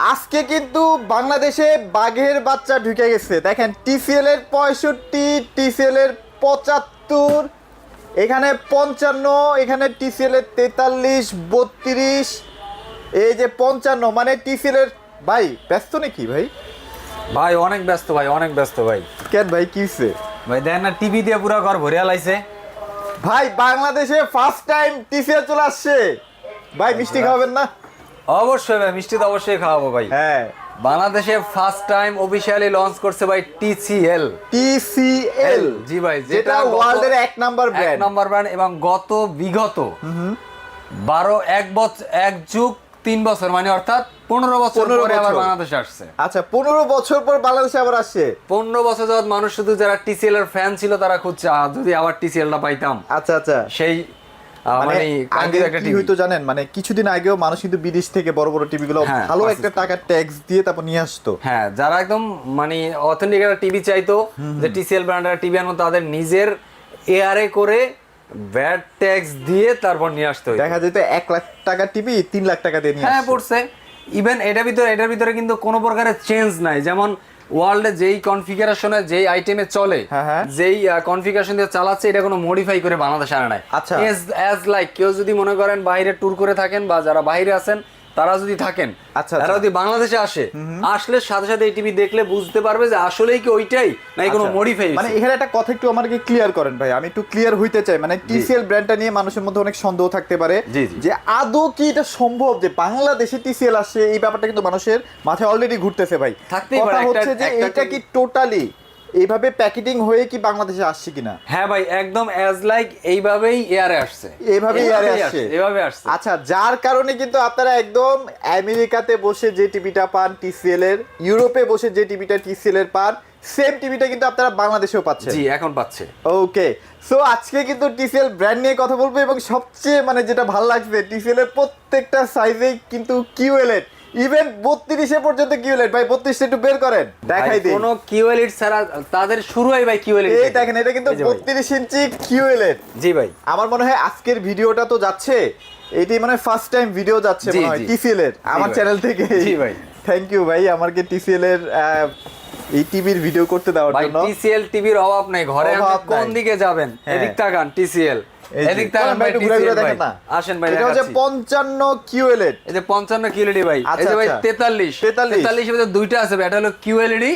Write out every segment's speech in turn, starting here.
আজকে কিন্তু বাংলাদেশে বাঘের বাচ্চা ঢুকে গেছে। দেখেন টিসিএল এর 65, টিসিএল এর 75, এখানে 55, এখানে টিসিএল এর 43, 32, এই যে 55, মানে টিসিএল এর। ভাই ব্যস্ত নাকি ভাই? ভাই অনেক ব্যস্ত ভাই, অনেক ব্যস্ত ভাই। কেন ভাই কি হইছে? ভাই দেখেন না, টিভি দিয়ে পুরো ঘর ভরে আলাইছে। ভাই বাংলাদেশে ফার্স্ট টাইম টিসিএল চলে আসছে ভাই, মিষ্টি খাবেন না? অবশ্যই ভাই, মিষ্টি তো অবশ্যই খাওয়াবো ভাই। হ্যাঁ, বাংলাদেশে ফার্স্ট টাইম অফিশিয়ালি লঞ্চ করছে ভাই টিসিএল। টিসিএল জি ভাই, যেটা ওয়ার্ল্ডের এক নাম্বার ব্র্যান্ড এবং বিগত 1 যুগ 3 বছর, মানে অর্থাৎ 15 বছর পরে আবার বাংলাদেশে আসছে। আচ্ছা, 15 বছর পর বাংলাদেশে আবার আসছে। 15 বছর যাবত মানুষ শুধু যারা টিসিএল এর ফ্যান ছিল তারা খুঁজছে যদি আবার টিসিএলটা পাইতাম। আচ্ছা আচ্ছা, সেই মানে আগে কি হইতো জানেন, মানে কিছুদিন আগেও মানুষ কিন্তু বিদেশ থেকে বড় বড় টিভি গুলো ভালো একটা টাকা ট্যাক্স দিয়ে তারপর নিয়ে আসতো। হ্যাঁ, যারা একদম মানে অথেন্টিক একটা টিভি চাইতো, যে টিসিএল ব্র্যান্ডের টিভি আনতো, তাদের নিজের এআরএ করে ভ্যাট ট্যাক্স দিয়ে তারপর নিয়ে আসতে হয়। দেখা যেত 1 লাখ টাকা টিভি 3 লাখ টাকা দিয়ে নিয়ে হ্যাঁ পড়ছে। ইভেন এটার ভিতরে কিন্তু কোনো প্রকারের চেঞ্জ নাই। যেমন ওয়ার্ল্ডে যেই কনফিগারেশনে যেই আইটেমে চলে, যেই কনফিগারেশন দিয়ে চালাচ্ছে, এটা কোনো মডিফাই করে বাংলাদেশে আনা নাই। আচ্ছা, এজ লাইক কেউ যদি মনে করেন বাইরে ট্যুর করে থাকেন, বা যারা বাইরে আছেন তারা যদি থাকেন, তারা যদি বাংলাদেশে আসলে সাথে সাথে এই টিভি দেখলে বুঝতে পারবে যে আসলেই কি ওইটাই নাই কোনো মডিফাই। মানে এখানে একটা কথা একটু আমাকে ক্লিয়ার করেন ভাই, আমি একটু ক্লিয়ার হইতে চাই। মানে টিসিএল ব্র্যান্ডটা নিয়ে মানুষের মধ্যে অনেক সন্দেহ থাকতে পারে যে আদৌ কি এটা সম্ভব যে বাংলাদেশে টিসিএল আসে, এই ব্যাপারটা কিন্তু মানুষের মাথায় অলরেডি ঘুরতেছে ভাই। কথা হচ্ছে যে এটা কি টোটালি এইভাবে প্যাকেটিং হয়ে কি বাংলাদেশে আসছে কিনা? হ্যাঁ ভাই, একদম এজ লাইক এইভাবেই এয়ারে আসছে, এইভাবে আসছে। আচ্ছা, যার কারণে কিন্তু আপনারা একদম আমেরিকাতে বসে যে টিভিটা পান টিসিএল এর, ইউরোপে বসে যে টিভিটা টিসিএল এর পান, সেম টিভিটা কিন্তু আপনারা বাংলাদেশেও পাচ্ছেন। জি, এখন পাচ্ছে। ওকে, সো আজকে কিন্তু টিসিএল ব্র্যান্ড নিয়ে কথা বলবো, এবং সবচেয়ে মানে যেটা ভালো লাগছে, টিসিএল এর প্রত্যেকটা সাইজেই কিন্তু কিউএলইডি, ইভেন 32 পর্যন্ত কিউএলইডি। ভাই 32 একটু বের করেন, দেখাই দিই। কোনো কিউএলইডি ছাড়া তাদের শুরুই ভাই কিউএলইডি। এই দেখেন, এটা কিন্তু 32 ইঞ্চি কিউএলইডি। জি ভাই, আমার মনে হয় আজকের ভিডিওটা তো যাচ্ছে, এটি মানে ফার্স্ট টাইম ভিডিও যাচ্ছে মনে হয় টিসিএল এর আমার চ্যানেল থেকে। জি ভাই, থ্যাংক ইউ ভাই আমাকে টিসিএল এর এই টিভির ভিডিও করতে দেওয়ার জন্য। ভাই টিসিএল টিভির অভাব নাই ঘরে। আপনি কোন দিকে যাবেন, এদিক তাকান টিসিএল, এদিক তাকান ভাই টিসিএল ভাই। আসেন ভাই, এটা হচ্ছে 55 কিউএলইডি। এই যে 55 কিউএলইডি ভাই, এই যে ভাই 43 এর ভিতরে দুইটা আছে ভাই, এটা হলো কিউএলইডি,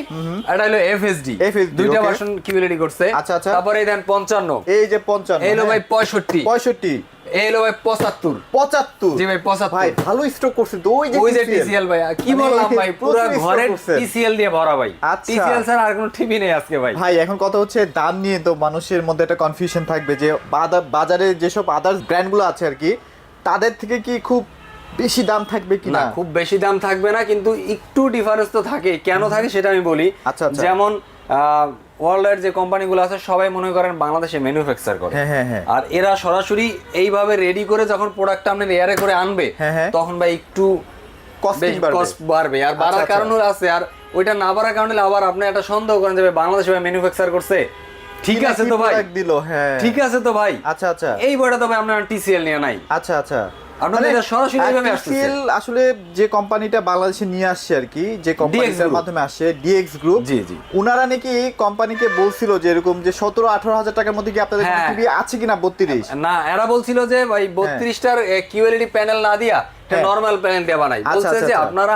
এটা হলো এফএসডি, দুইটা ভার্সন কিউএলইডি করছে। আচ্ছা আচ্ছা, তারপরে এই দেন 55, এই যে 55, এই হলো ভাই 65, এই হলো ভাই 75। জি ভাই 75 ভাই, ভালো স্টক করছে তো। ওই যে টিসিএল ভাই, কি বললাম ভাই, পুরো ঘরে টিসিএল দিয়ে ভরা ভাই। টিসিএল ছাড়া আর কোনো টিভি নেই আজকে ভাই। ভাই এখন কথা হচ্ছে দাম নিয়ে, তো মানুষের মধ্যে একটা কনফিউশন থাকবে যে বাজারে যেসব আদার্স ব্র্যান্ডগুলো আছে আর কি, তাদের থেকে কি খুব বেশি দাম থাকবে কিনা? না, খুব বেশি দাম থাকবে না, কিন্তু একটু ডিফারেন্স তো থাকে। কেন থাকে সেটা আমি বলি। আচ্ছা, যেমন ওয়ার্ল্ডের যে কোম্পানিগুলো আছে সবাই মনে করেন বাংলাদেশে ম্যানুফ্যাকচার করে, আর এরা সরাসরি এইভাবে রেডি করে যখন প্রোডাক্টটা আপনি এয়ারে করে আনবে, তখন ভাই একটু কস্ট বাড়বে। আর বাড়ার কারণও আছে, আর ওইটা না বাড়ার কারণে আবার আপনি একটা সন্দেহ করেন যে বাংলাদেশে ম্যানুফ্যাকচার করছে, ঠিক আছে তো ভাই, ঠিক আছে তো ভাই। আচ্ছা আচ্ছা, এই বইটা তবে আপনার টিসিএল নিয়ে নাই। আচ্ছা আচ্ছা, আসলে যে কোম্পানিটা বাংলাদেশে নিয়ে আসছে আর কি, যে কোম্পানিটার মাধ্যমে আসছে ডিএক্স গ্রুপ, জি জি, উনারা নাকি কোম্পানিকে বলছিল যে এরকম যে 17-18 হাজার টাকার মধ্যে কি আপনাদের টিভি আছে কিনা 32? না, এরা বলছিল যে ভাই 32টার কিউএলইডি প্যানেল না দিয়া নরমাল প্যানেল দিয়ে বানাই। বলছে যে আপনারা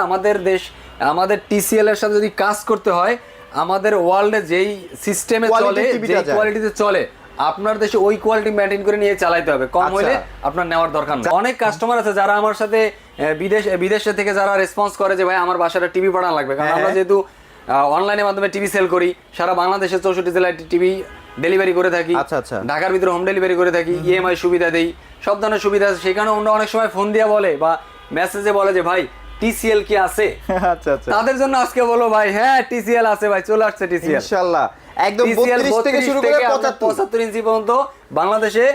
আমাদের টিসিএল এর সাথে যদি কাজ করতে হয়, আমাদের ওয়ার্ল্ডে যেই সিস্টেমে চলে, যেই কোয়ালিটিতে চলে, আপনার দেশে ওই কোয়ালিটি মেইনটেইন করে নিয়ে চালাতে হবে। কম হলে আপনার নেওয়ার দরকার নেই। অনেক কাস্টমার আছে যারা আমার সাথে বিদেশে থেকে যারা রেসপন্স করে যে ভাই আমার বাসাটা টিভি পাঠানো লাগবে, কারণ আমরা যেহেতু অনলাইনের মাধ্যমে টিভি সেল করি, সারা বাংলাদেশে 64 জেলায় টিভি ডেলিভারি করে থাকি। ঢাকার ভিতরে হোম ডেলিভারি করে থাকি, ইএমআই সুবিধা দেই, সব ধরনের সুবিধা আছে। সেখানে অন্য অনেক সময় ফোন দিয়ে বলে বা মেসেজে বলে যে ভাই টিসিএল কি আছে? আচ্ছা আচ্ছা, তাদের জন্য আজকে বলো ভাই হ্যাঁ টিসিএল আছে ভাই, চলে আসছে টিসিএল ইনশাআল্লাহ। একদম 32 থেকে শুরু করে 75 ইঞ্চি পর্যন্ত বাংলাদেশে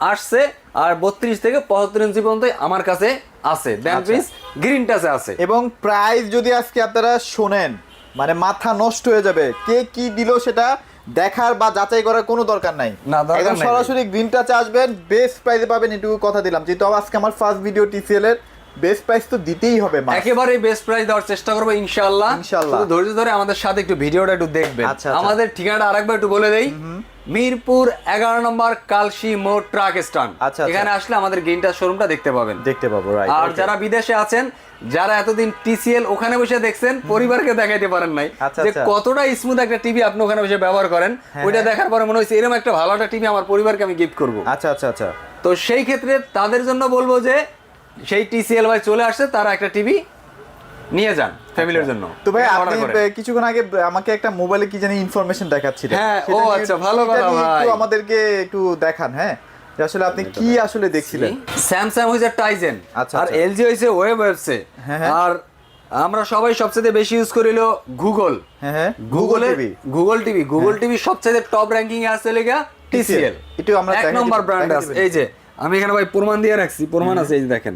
আসছে, আর 32 থেকে 75 ইঞ্চি পর্যন্ত আমার কাছে আছে। দেন প্লিজ গ্রিন টাচে আছে। এবং প্রাইস যদি আজকে আপনারা শুনেন, মানে মাথা নষ্ট হয়ে যাবে। কে কি দিল সেটা দেখার বা যাচাই করার কোনো দরকার নাই, একদম সরাসরি গ্রিন টাচে আসবেন, বেস্ট প্রাইসে পাবেন, এটুকু কথা দিলাম। যেহেতু আজকে আমার ফার্স্ট ভিডিও টিসিএল এর, বেস্ট প্রাইস তো দিতেই হবে মা, একেবারে বেস্ট প্রাইস দেওয়ার চেষ্টা করবো ইনশাআল্লাহ। ইনশাআল্লাহ ধৈর্য ধরে আমাদের সাথে একটু ভিডিওটা একটু দেখবেন। আমাদের ঠিকানাটা আরেকবার একটু বলে দেই, মিরপুর 11 নম্বর কালশি মোড় ট্রাক স্ট্যান্ড। এখানে আসলে আমাদের গ্রিনটাচ শোরুমটা দেখতে পাবেন, দেখতে পাবো, রাইট। আর যারা বিদেশে আছেন, যারা এতদিন টিসিএল ওখানে বসে দেখছেন, পরিবারকে দেখাইতে পারেন নাই যে কতটা স্মুথ একটা টিভি আপনি ওখানে বসে ব্যবহার করেন, ওইটা দেখার পরে মনে হয়েছে এরকম একটা ভালো একটা টিভি আমার পরিবারকে আমি গিফট করবো। আচ্ছা আচ্ছা আচ্ছা। তো সেই ক্ষেত্রে তাদের জন্য বলবো যে সেই টিসিএল ভাই চলে আসছে, তারা একটা টিভি নিয়ে যান ফ্যামিলির জন্য। তো ভাই আপনি কিছুক্ষণ আগে আমাকে একটা মোবাইলে কি জানি ইনফরমেশন দেখাচ্ছিলেন, হ্যাঁ ও আচ্ছা ভালো কথা ভাই, একটু আমাদেরকে একটু দেখান। হ্যাঁ আসলে আপনি কি আসলে দেখছিলেন? স্যামসাং হইছে টাইজেন, আর এলজি হইছে ওয়েবসে, আর আমরা সবাই সবচেয়ে বেশি ইউজ করিলো গুগল। হ্যাঁ গুগল টিভি সবচেয়ে টপ র্যাঙ্কিং এ আছে লেগা টিসিএল, একটু আমরা এক নম্বর ব্র্যান্ড আছে। এই যে আমি এখানে ভাই প্রমাণ দিয়ে রাখছি, প্রমাণ আছে, এই যে দেখেন,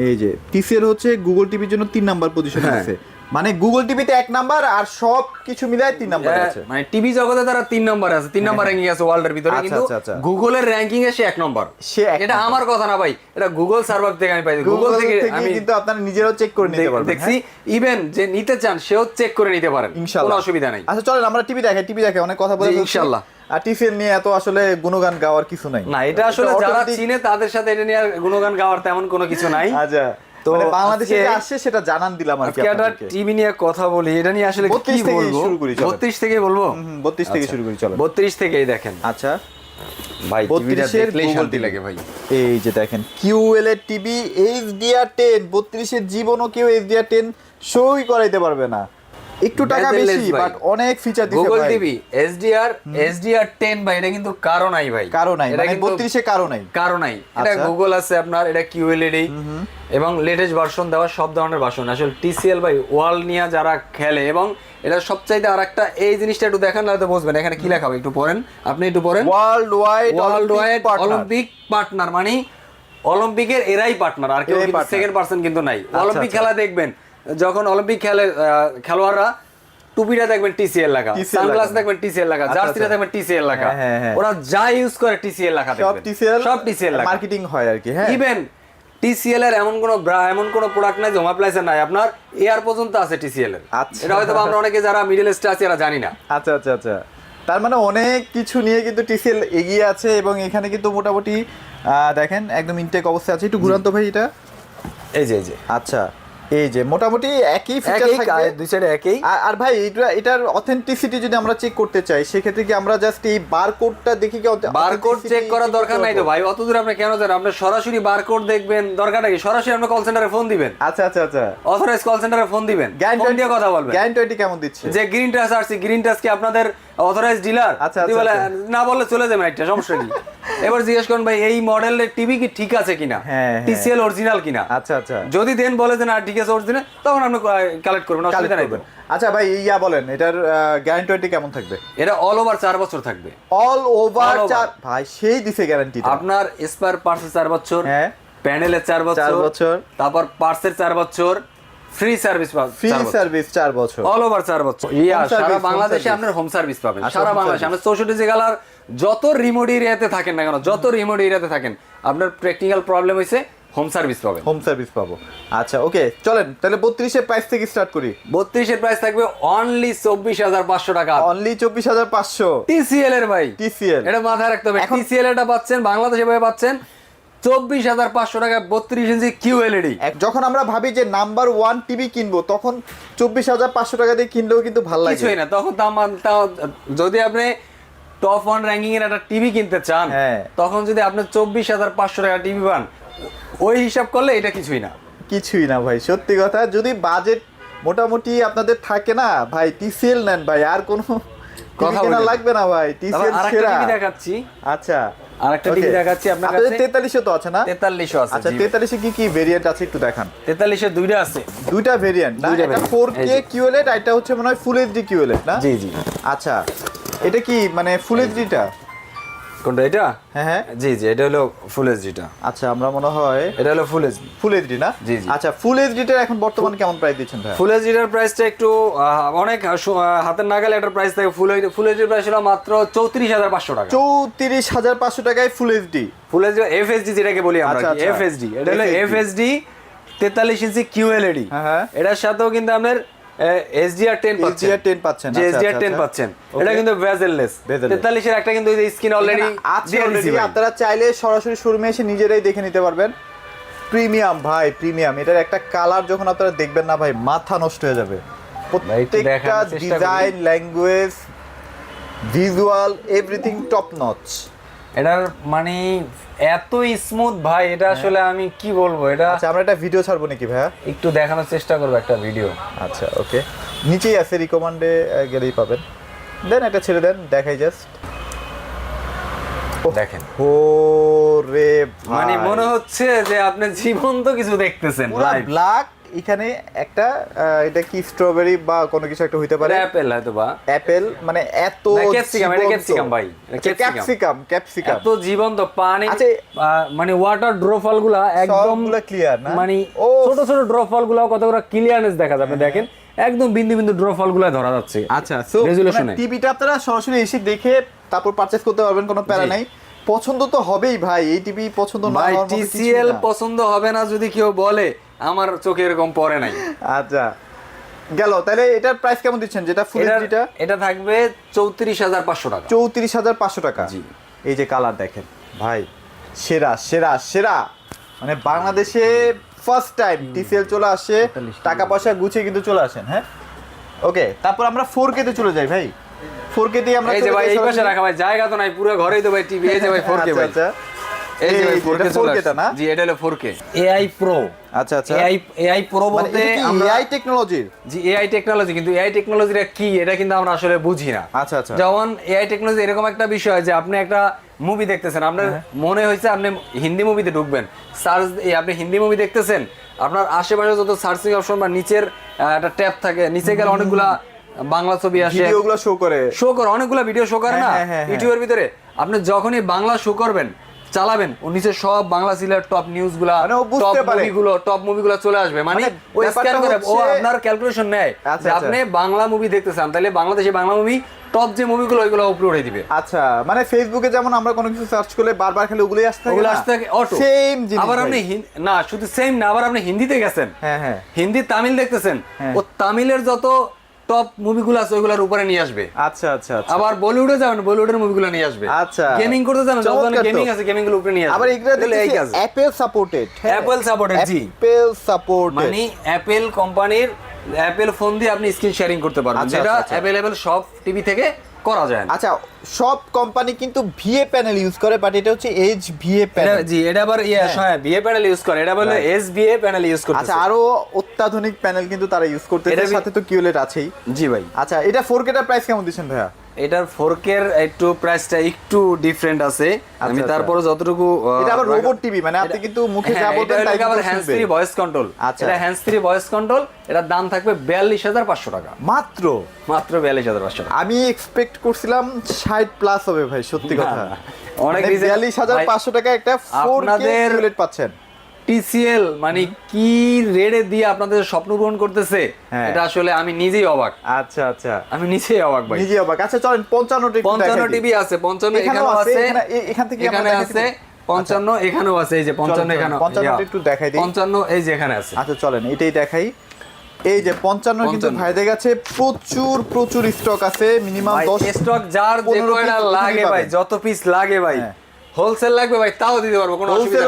এই যে টিসিএল হচ্ছে গুগল টিভির জন্য 3 নাম্বার পজিশনে আছে, মানে গুগল টিভিতে 1 নাম্বার আর সব কিছু মিলায় 3 নাম্বার আছে, মানে টিভি জগতে তারা 3 নাম্বার আছে, 3 নাম্বার র্যাঙ্কিং আছে ওয়ার্ল্ডের ভিতরে, কিন্তু গুগলের র্যাঙ্কিং এ সে 1 নাম্বার। এটা আমার কথা না ভাই, এটা গুগল সার্ভার থেকে আমি পাইছি, গুগল থেকে আমি কিন্তু আপনারা নিজেরাও চেক করে নিতে পারবেন, দেখছি। ইভেন যে নিতে চান সেও চেক করে নিতে পারেন, কোনো অসুবিধা নাই। আচ্ছা চলেন আমরা টিভি দেখে অনেক কথা বলে ইনশাআল্লাহ। আর টিসিএল নিয়ে এত আসলে গুণগান গাওয়ার কিছু নাই না, এটা আসলে যারা চিনে তাদের সাথে এটা নিয়ে গুণগান গাওয়ার তেমন কোনো কিছু নাই। আচ্ছা তো বাংলাদেশে যে আসছে সেটা জানান দিলাম আর কি আপনাদেরকে। টিভি নিয়ে কথা বলি, এটা নিয়ে আসলে কি বলবো, 32 থেকে বলবো, 32 থেকে শুরু করি, চলো 32 থেকেই দেখেন। আচ্ছা ভাই টিভিটা দেখলেই শান্তি লাগে ভাই। এই যে দেখেন কিউএল এর টিভি HDR10, 32 এর জীবনও কেউ HDR10 শোই করাইতে পারবে না, একটু টাকা বেশি বাট অনেক ফিচার দিছে ভাই। গুগল টিভি HDR10 ভাই, এটা কিন্তু কারো নাই ভাই, কারো নাই, মানে 32 এ কারো নাই। এটা গুগল আছে আপনার, এটা QLED এবং লেটেস্ট ভার্সন দেওয়া, সব ধরনের ভার্সন। আসলে টিসিএল ভাই ওয়ার্ল্ড নিয়ে যারা খেলে, এবং এটা সবচাইতে আরেকটা এই জিনিসটা একটু দেখেন না তো বুঝবেন, এখানে কি লেখা হবে একটু পড়েন, আপনি একটু পড়েন, ওয়ার্ল্ড ওয়াইড অলিম্পিক পার্টনার, মানে অলিম্পিকের এরাই পার্টনার, আর কেউ সেকেন্ড পারসন কিন্তু নাই। অলিম্পিক খেলা দেখবেন, যখন অলিম্পিক খেলোয়াড়রা টুপিটা দেখবেন টিসিএল লেখা, সানগ্লাস দেখবেন টিসিএল লেখা, জার্সিটা দেখবেন টিসিএল লেখা, ওরা যা ইউজ করে টিসিএল লেখা দেখবেন, সব টিসিএল লেখা, মার্কেটিং হয় আর কি। হ্যাঁ ইভেন টিসিএল এর এমন কোন প্রোডাক্ট নাই যে হোম অ্যাপ্লায়েন্সের নাই, আপনার এয়ার পর্যন্ত আছে টিসিএল এর। এটা হয়তো আমরা অনেকে যারা মিডল ইস্টে আছি এরা জানি না। আচ্ছা আচ্ছা আচ্ছা, তার মানে অনেক কিছু নিয়ে কিন্তু টিসিএল এগিয়ে আছে, এবং এখানে কিন্তু মোটামুটি দেখেন একদম ইনটেক অবস্থায় আছে। একটু ঘুরান তো ভাই এটা, এই যে আচ্ছা এই যে মোটামুটি একই ফিচার থাকবে দুই সাইডে একই। আর ভাই এটার অথেন্টিসিটি যদি আমরা চেক করতে চাই, সেক্ষেত্রে কি আমরা জাস্ট এই বারকোডটা দেখি কি বারকোড চেক করার দরকার নাই তো ভাই, অতদূর আপনি কেন জানেন? আপনি সরাসরি বারকোড দেখবেন, দরকারটা কি? সরাসরি আপনি কল সেন্টারে ফোন দিবেন। আচ্ছা আচ্ছা আচ্ছা, অথরাইজ কল সেন্টারে ফোন দিবেন, ফোন দিয়ে কথা বলবেন। গ্যারান্টি কেমন দিচ্ছে? যে গ্রিন টাচ আসছে, গ্রিন টাচ কি আপনাদের অথরাইজ ডিলার? আচ্ছা বলে না, বললে চলে যাবেন, একটা সমস্যা কি? এবার জিজ্ঞেস করুন ভাই এই মডেলের টিভি কি ঠিক আছে কিনা, টিসিএল অরিজিনাল কিনা। আচ্ছা আচ্ছা, যদি দেন বলে যে না ঠিক আছে অরিজিনাল, তখন আপনি কালেক্ট করবেন, অসুবিধা নাই। আচ্ছা ভাই বলেন এটার গ্যারান্টি কেমন থাকবে? এটা অল ওভার 4 বছর থাকবে, অল ওভার 4 ভাই, সেই দিছে গ্যারান্টি। আপনার স্পেয়ার পার্টসের 4 বছর, হ্যাঁ প্যানেলের 4 বছর, তারপর পার্টসের 4 বছর, ফ্রি সার্ভিস 4 বছর, অল ওভার 4 বছর। সারা বাংলাদেশে আপনার হোম সার্ভিস পাবেন, সারা বাংলাদেশে। আমরা 64 জেলার যত রিমোট এরিয়াতে থাকেন না কেন, আপনার টেকনিক্যাল প্রবলেম হইছে, হোম সার্ভিস পাবো। আচ্ছা ওকে, চলেন তাহলে 32 এর প্রাইস থেকে স্টার্ট করি। 32 এর প্রাইস থাকবে অনলি 24,500 টাকা, অনলি 24,500 টিসিএল এর ভাই, টিসিএল এটা মাথায় রাখতে হবে। টিসিএল এটা পাচ্ছেন বাংলাদেশে ভাবে পাচ্ছেন 24,500 টাকা 32 ইঞ্চি QLED। যখন আমরা ভাবি যে নাম্বার 1 টিভি কিনবো, তখন 24,500 টাকা দিয়ে কিনলেও কিন্তু ভালো লাগে, কিছুই না তখন যদি আপনি টপ 1 র্যাঙ্কিং এর একটা টিভি কিনতে চান, তখন যদি আপনি 24,500 টাকা টিভি পান, ওই হিসাব করলে এটা কিছুই না ভাই, সত্যি কথা। যদি বাজেট মোটামুটি আপনাদের থাকে না ভাই, টিসিএল নেন ভাই, আর কোনো কথা কেনা লাগবে না ভাই, টিসিএল সেরা। টিভি দেখাচ্ছি, আচ্ছা আরেকটা টিভি দেখাচ্ছি আপনার কাছে। 43 তো আছে না? 43 আছে। আচ্ছা 43 এ কি ভেরিয়েন্ট আছে একটু দেখান। 43 এর দুইটা আছে, দুইটা ভেরিয়েন্ট না? এটা 4K QLED, এটা হচ্ছে মনে হয় ফুল এইচডি QLED না? জি। আচ্ছা এটা কি মানে ফুল এইচডিটা কোনটা? এটা হ্যাঁ জি, এটা হলো ফুল এইচডিটা। আচ্ছা আমরা মনে হয় এটা হলো ফুল এইচডি না? জি। আচ্ছা ফুল এইচডিটার এখন বর্তমান কেমন প্রাইস দিচ্ছেন ভাই? ফুল এইচডিটার প্রাইসটা একটু অনেক হাতের নাগালে এটার প্রাইস থাকে। ফুল এইচডির প্রাইস হলো মাত্র 34,500 টাকা। 34,500 টাকায় full HD. Full HD FHD যেটাকে বলি আমরা, FHD। এটা হলো FHD 43 ইঞ্চি QLED, হ্যাঁ এটার সাথেও কিন্তু আপনার HDR10 পাচ্ছেন, HDR10 পাচ্ছেন, যে আচ্ছা, HDR10 আচ্ছা, পাচ্ছেন। Okay. এটা কিন্তু বেজেললেস, 43 এর একটা কিন্তু এই স্ক্রিন অলরেডি আছে অলরেডি, আপনারা চাইলে সরাসরি শোরুমে এসে নিজেরাই দেখে নিতে পারবেন। প্রিমিয়াম ভাই, প্রিমিয়াম। এটার একটা কালার যখন আপনারা দেখবেন না ভাই, মাথা নষ্ট হয়ে যাবে। প্রত্যেকটা design, language, visual, everything top notch. এটার মানে এত স্মুথ ভাই, এটা আসলে আমি কি বলবো। এটা আচ্ছা, আমরা একটা ভিডিও ছাড়বো নাকি ভাইয়া? একটু দেখানোর চেষ্টা করবো একটা ভিডিও। আচ্ছা ওকে, নিচেই আছে, রিকমান্ডে গেলেই পাবেন। দেন এটা ছেড়ে দেন, দেখাই জাস্ট। দেখেন ও রে মানে মনে হচ্ছে যে আপনি জীবন্ত কিছু দেখতেছেন লাইভ। ব্ল্যাক, এখানে একটা এটা কি স্ট্রবেরি বা কোনো কিছু একটা হইতে পারে, অ্যাপেল হয়তো বা অ্যাপেল, মানে এত ক্যাপসিকাম, এটা ক্যাপসিকাম ভাই, ক্যাপসিকাম এত জীবন্ত পানি। আচ্ছা, মানে ওয়াটার ড্রপফল গুলা একদম ক্লিয়ার না, মানে ছোট ছোট ড্রপফল গুলা কতগুলো ক্লিয়ারনেস দেখা যাবে। দেখেন একদম বিন্দু বিন্দু ড্রপফল গুলা ধরা যাচ্ছে। আচ্ছা, সো টিভিটা আপনারা সরাসরি এসে দেখে তারপর পারচেজ করতে পারবেন, কোনো প্যারা নাই। পছন্দ তো হবেই ভাই, এই টিভি পছন্দ না ভাই, হওয়ার মতো কিছু TCL না। পছন্দ হবে না যদি কেউ বলে, আমার চোখে এরকম পড়ে নাই। আচ্ছা গেল, তাহলে এটার প্রাইস কেমন দিচ্ছেন যেটা ফুল এইচডিটা? এটা থাকবে 34,500 টাকা। 34,500 টাকা। জি। এই যে কালার দেখেন ভাই, সেরা সেরা সেরা। মানে বাংলাদেশে ফার্স্ট টাইম TCL চলে আসে, টাকা পয়সা গুছিয়ে কিন্তু চলে আসেন। হ্যাঁ ওকে, তারপর আমরা 4K তে চলে যাই ভাই। 4K তে আমরা এই যে ভাই এই পাশে রাখা ভাই, জায়গা তো নাই, পুরো ঘরেই তো ভাই টিভি। এই যে ভাই 4K ভাই, আচ্ছা এই যে ভাই 4K চলে 4K টা না? জি, এটা হলো 4K AI Pro। আচ্ছা আচ্ছা, AI Pro বলতে আমরা AI টেকনোলজির। জি, AI টেকনোলজি, কিন্তু AI টেকনোলজিটা কি এটা কিন্তু আমরা আসলে বুঝি না। আচ্ছা আচ্ছা, যেমন AI টেকনোলজি এরকম একটা বিষয় যে আপনি একটা মুভি দেখতেছেন, আপনার মনে হয়েছে আপনি হিন্দি মুভিতে ঢুকবেন, সার্চ আপনি হিন্দি মুভি দেখতেছেন, আপনার আশেপাশে যত সার্চিং অপশন বা নিচের একটা ট্যাব থাকে, নিচে গেলে অনেকগুলা বাংলা ছবি আসে, ভিডিওগুলো শো করে অনেকগুলা ভিডিও শো করে না ইউটিউবের ভিতরে। আপনি যখনই বাংলা শো করবেন, চালাবেন, ও নিচে সব বাংলা সিলের টপ নিউজ গুলা, টপ মুভিগুলো চলে আসবে। মানে ও স্ক্যান করে, ও আপনার ক্যালকুলেশন নেয় যে আপনি বাংলা মুভি দেখতেছেন, তাহলে বাংলাদেশে বাংলা মুভি টপ যে মুভিগুলো ওইগুলো উপরে উঠে দিবে। আচ্ছা, মানে ফেসবুকে যেমন আমরা কোনো কিছু সার্চ করলে বারবার খালি ওগুলোই আসতে থাকে, ওগুলো আসতে থাকে অটো। সেম জিনিস। আবার আপনি না শুধু সেম না, আবার আপনি হিন্দিতে গেছেন, হ্যাঁ হ্যাঁ, হিন্দি তামিল দেখতেছেন, ও তামিলের যত টপ মুভিগুলো আছে ওইগুলোর উপরে নিয়ে আসবে। আচ্ছা আচ্ছা, আবার বলিউডে যাবেন, বলিউডের মুভিগুলো নিয়ে আসবে। আচ্ছা, গেমিং করতে যাবেন, যত গেমিং আছে গেমিং গুলো উপরে নিয়ে আসবে। আবার এগুলো দেখি অ্যাপল সাপোর্টেড, অ্যাপল সাপোর্টেড, জি, অ্যাপল সাপোর্টেড, মানে অ্যাপল কোম্পানির অ্যাপল ফোন দিয়ে আপনি স্ক্রিন শেয়ারিং করতে পারবেন, যেটা अवेलेबल সব টিভি থেকে করা যায় না। আচ্ছা, সব কোম্পানি কিন্তু VA প্যানেল ইউজ করে, বাট এটা হচ্ছে HVA প্যানেল। জি, এটা আবার VA প্যানেল ইউজ করে, এটা বলে SVA প্যানেল ইউজ করতে। আচ্ছা, আরো অত্যাধুনিক প্যানেল কিন্তু তারা ইউজ করতে, এর সাথে তো QLED আছেই। জি ভাই। আচ্ছা, এটা 4K টার প্রাইস কেমন দিচ্ছেন ভাইয়া? এটার 4K এর একটু প্রাইসটা একটু ডিফারেন্ট আছে। আমি তারপরে যতটুকু, এটা আবার রোবট টিভি, মানে আপনি কিন্তু মুখে যা বলবেন তাই আবার হ্যান্ডস ফ্রি ভয়েস কন্ট্রোল। আচ্ছা, এটা হ্যান্ডস ফ্রি ভয়েস কন্ট্রোল, এটার দাম থাকবে 42,500 টাকা। মাত্র 42,500 টাকা। আমি এক্সপেক্ট করছিলাম 60 প্লাস হবে ভাই, সত্যি কথা। অনেক 42,500 টাকা একটা 4K QLED পাচ্ছেন। TCL মানে কি রেডে দিয়ে আপনাদের স্বপ্ন পূরণ করতেছে, এটা আসলে আমি নিজেই অবাক। আচ্ছা আচ্ছা, আমি নিজেই অবাক ভাই, নিজেই অবাক। আচ্ছা চলেন 55 টিভি আছে, 55 এখানেও আছে, এখান থেকে এখানে আছে 55, এখানেও আছে, এই যে 55 এখানে 55 একটু দেখাই দিই। 55 এই যে এখানে আছে। আচ্ছা চলেন এটাই দেখাই। এই যে 55 কিন্তু ভাইদের কাছে প্রচুর স্টক আছে, মিনিমাম 10 স্টক যার যে কয়টা লাগে ভাই, যত পিস লাগে ভাই, হোলসেল লাগবে ভাই তাও দিতে পারবো, কোনো অসুবিধা নেই।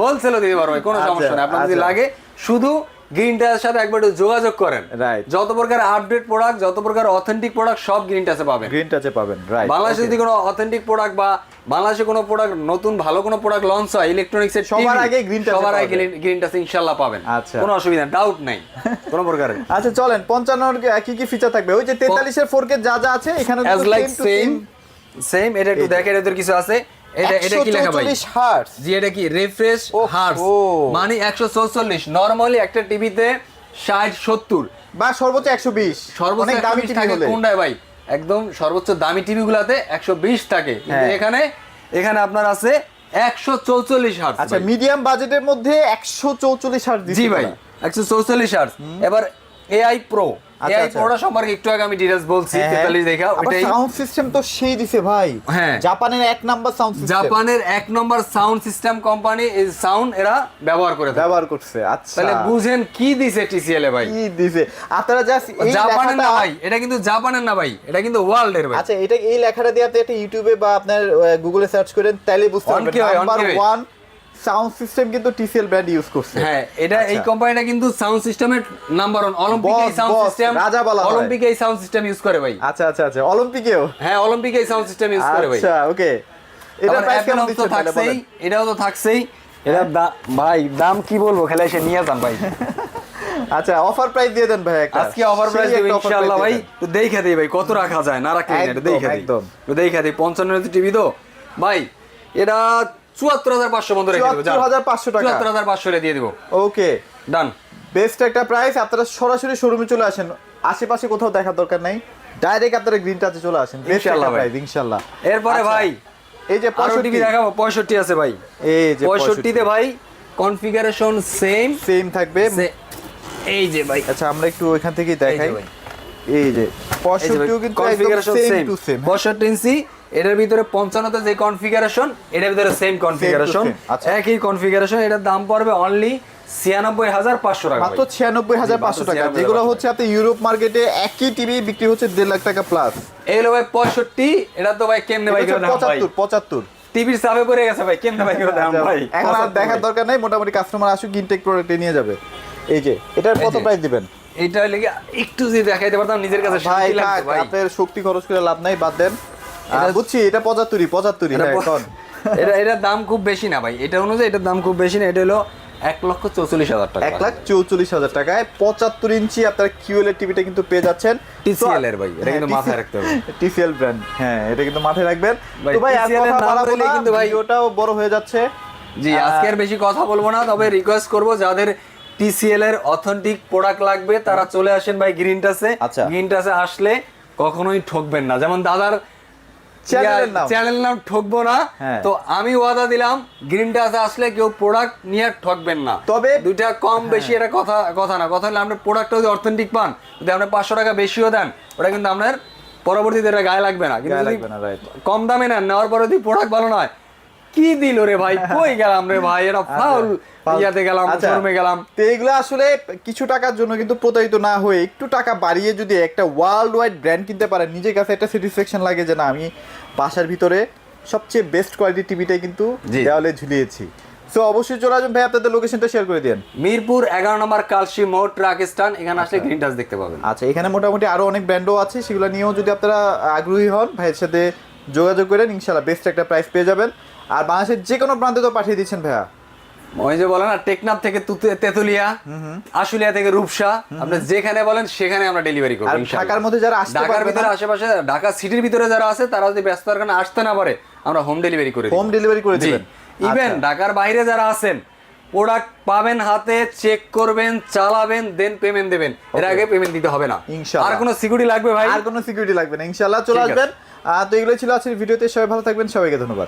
হোলসেলও দিতে পারবো ভাই, কোনো সমস্যা নেই। আপনার যদি লাগে শুধু গ্রিনটার সাথে একবার যোগাযোগ করেন, যত প্রকার আপডেট প্রোডাক্ট, যত প্রকার অথেন্টিক প্রোডাক্ট সব গ্রিন টাচে পাবেন। রাইট, বাংলাদেশে যদি কোনো অথেন্টিক প্রোডাক্ট বা বাংলাদেশে কোনো প্রোডাক্ট নতুন ভালো কোনো প্রোডাক্ট লঞ্চ হয় ইলেকট্রনিক্সের, সবার আগে গ্রিন টাচে ইনশাআল্লাহ পাবেন। কোনো অসুবিধা ডাউট নাই কোনো প্রকারের। আচ্ছা চলেন 55 এর কি কি ফিচার থাকবে? ওই যে 43 এর 4K যা যা আছে এখানে সেম। এটা একটু দেখেন, এদের কিছু আছে। এটা কি লেখা ভাই? 144 হার্টজ। জি, এটা কি রিফ্রেশ হার্টজ, মানে 144। নরমালি একটা টিভিতে 60 70 বা সর্বোচ্চ 120, অনেক দামি টিভি হলে কোনটায় ভাই একদম সর্বোচ্চ দামি টিভি গুলাতে 120 থাকে, কিন্তু এখানে আপনার আছে 144 হার্টজ। আচ্ছা, মিডিয়াম বাজেটের মধ্যে 144 হার্টজ দিচ্ছে। জি ভাই, 144 হার্টজ। এবার AI Pro AI Pro সম্পর্কে একটু আগে আমি ডিটেইলস বলছি 43 দেখা ওটাই সাউন্ড সিস্টেম তো সেই দিছে ভাই জাপানের এক নাম্বার সাউন্ড সিস্টেম জাপানের এক নাম্বার সাউন্ড সিস্টেম কোম্পানি এই সাউন্ড এরা ব্যবহার করছে আচ্ছা তাহলে বুঝেন কি দিছে TCL এ ভাই কি দিছে আপনারা জাস্ট এই জাপানের না ভাই এটা কিন্তু জাপানের না ভাই এটা কিন্তু ওয়ার্ল্ডের ভাই আচ্ছা এটা এই লেখাটা দিয়ে আপনি একটা ইউটিউবে বা আপনার গুগলে সার্চ করেন তাহলে বুঝতে পারবেন নাম্বার 1 সাউন্ড সিস্টেম কিন্তু TCL ব্র্যান্ড ইউজ করছে হ্যাঁ এটা এই কোম্পানিটা কিন্তু সাউন্ড সিস্টেমের নাম্বার 1 অলিম্পিক এই সাউন্ড সিস্টেম অলিম্পিক এই সাউন্ড সিস্টেম ইউজ করে ভাই আচ্ছা অলিম্পিকেও হ্যাঁ অলিম্পিক এই সাউন্ড সিস্টেম ইউজ করে ভাই আচ্ছা ওকে এটা প্রাইস কেমন দিচ্ছেন তাহলে বলেন এটাও তো থাকছেই এটা ভাই দাম কি বলবো খেলা এসে নিয়ে যান ভাই আচ্ছা অফার প্রাইস দিয়ে দেন ভাই একটা আজকে অফার প্রাইস দেব ইনশাআল্লাহ ভাই তো দেখা দেই ভাই কত রাখা যায় না রাখলে এটা দেখা দেই একদম তো দেখা দেই 55 ইঞ্চি টিভি তো ভাই এটা 74500 বন্ধ রেখে দেব 74500 টাকা 74500 রে দিয়ে দেব ওকে ডান বেস্ট একটা প্রাইস আপনারা সরাসরি শোরুমে চলে আসেন আশেপাশে কোথাও দেখার দরকার নাই ডাইরেক্ট আপনারা গ্রিন টাচে চলে আসেন ইনশাআল্লাহ ভাই ইনশাআল্লাহ এরপরে ভাই এই যে 65 টিভি দেখাবো 65 আছে ভাই এই যে 65 তে ভাই কনফিগারেশন সেম থাকবে এই যে ভাই আচ্ছা আমরা একটু ওইখান থেকেই দেখাই এই যে 65 কিন্তু কনফিগারেশন সেম 65 ইঞ্চি এটার ভিতরে 55 তে যে কনফিগারেশন এটার ভিতরে সেম কনফিগারেশন একই কনফিগারেশন এটার দাম পড়বে অনলি 96500 টাকা মাত্র 96500 টাকা যেগুলো হচ্ছে আপনি ইউরোপ মার্কেটে একই টিভি বিক্রি হচ্ছে 1.5 লাখ টাকা প্লাস এই হলো ভাই 65 এটা তো ভাই কেমনে ভাই করে দাম ভাই 75 টিভির চাপে পড়ে গেছে ভাই কেমনে ভাই করে দাম ভাই এখন আর দেখার দরকার নাই মোটামুটি কাস্টমার আসুক ইনটেক প্রোডাক্টে নিয়ে যাবে এই যে এটার কত প্রাইস দিবেন এইটা লাগি একটু যদি দেখাইতে পারতাম নিজের কাছে শান্তি লাগতো ভাই আপনার শক্তি খরচ করে লাভ নাই বাদ দেন বুঝছি এটা 75 এখন এটা দাম খুব বেশি না ভাই এটা অনুযায়ী এটার দাম খুব বেশি না এটা হলো 1,44,000 টাকা 1,44,000 টাকায় 75 ইঞ্চি আপনার QLED টিভিটা কিন্তু পেয়ে যাচ্ছেন TCL এর ভাই এটা কিন্তু মাথায় রাখতে হবে TCL ব্র্যান্ড হ্যাঁ এটা কিন্তু মাথায় রাখবেন তো ভাই আর কথা বাড়াবো না কিন্তু ভাই ওটাও বড় হয়ে যাচ্ছে জি আজকে আর বেশি কথা বলবো না তবে রিকোয়েস্ট করব যাদের TCL এর অথেন্টিক প্রোডাক্ট লাগবে তারা চলে আসেন ভাই গ্রিন টাচে গ্রিন টাচে আসলে কখনোই ঠকবেন না যেমন দাদার চ্যানেল নাম ঠকবো না তো আমি ওয়াদা দিলাম গ্রিন টাচে আসলে কেউ প্রোডাক্ট নিয়ে ঠকবেন না তবে দুইটা কম বেশি এটা কথা না কথা হলে আপনার প্রোডাক্টটা যদি অথেন্টিক পান যদি আপনি 500 টাকা বেশিও দেন ওটা কিন্তু আপনার পরবর্তীতে এটা গায়ে লাগবে না কিন্তু কম দামে নেন নেওয়ার পরে যদি প্রোডাক্ট ভালো নয় কি দিল রে ভাই কই গেলাম রে ভাই এটা ফাউল ইয়াতে গেলাম শোরুমে গেলাম তো এগুলো আসলে কিছু টাকার জন্য কিন্তু প্রতারিত না হয়ে একটু টাকা বাড়িয়ে যদি একটা ওয়ার্ল্ড ওয়াইড ব্র্যান্ড কিনতে পারেন নিজের কাছে একটা স্যাটিসফ্যাকশন লাগে যে না আমি বাসার ভিতরে সবচেয়ে বেস্ট কোয়ালিটির টিভিটাই কিন্তু দেওয়ালে ঝুলিয়েছি সো অবশ্যই চলে আসবেন ভাই আপনাদের লোকেশনটা শেয়ার করে দেন মিরপুর 11 নম্বর কালশি মোড় ট্রাক স্ট্যান্ড এখানে আসলে গ্রিন টাচ দেখতে পাবেন আচ্ছা এখানে মোটামুটি আরো অনেক ব্র্যান্ডও আছে সেগুলো নিয়েও যদি আপনারা আগ্রহী হন ভাইয়ের সাথে যোগাযোগ করেন ইনশাআল্লাহ বেস্ট একটা প্রাইস পেয়ে যাবেন আর বাংলাদেশের যে কোনো প্রান্তে তো পাঠিয়ে দিচ্ছেন ভাইয়া ওই যে বলেন না টেকনাফ থেকে তেতুলিয়া আশুলিয়া থেকে রূপসা আপনি যেখানে বলেন সেখানে আমরা ডেলিভারি করব ইনশাআল্লাহ ঢাকার মধ্যে যারা আসতে ঢাকার ভিতরে আশেপাশে ঢাকা সিটির ভিতরে যারা আছে তারা যদি ব্যস্ত কারণে আসতে না পারে আমরা হোম ডেলিভারি করে দিবেন ইভেন ঢাকার বাইরে যারা আছেন প্রোডাক্ট পাবেন হাতে চেক করবেন চালাবেন দেন পেমেন্ট দেবেন এর আগে পেমেন্ট দিতে হবে না ইনশাআল্লাহ আর কোনো সিকিউরিটি লাগবে ভাই আর কোনো সিকিউরিটি লাগবে না ইনশাআল্লাহ চলে আসবেন তো এগুলো ছিল আজকের ভিডিওতে সবাই ভালো থাকবেন সবাইকে ধন্যবাদ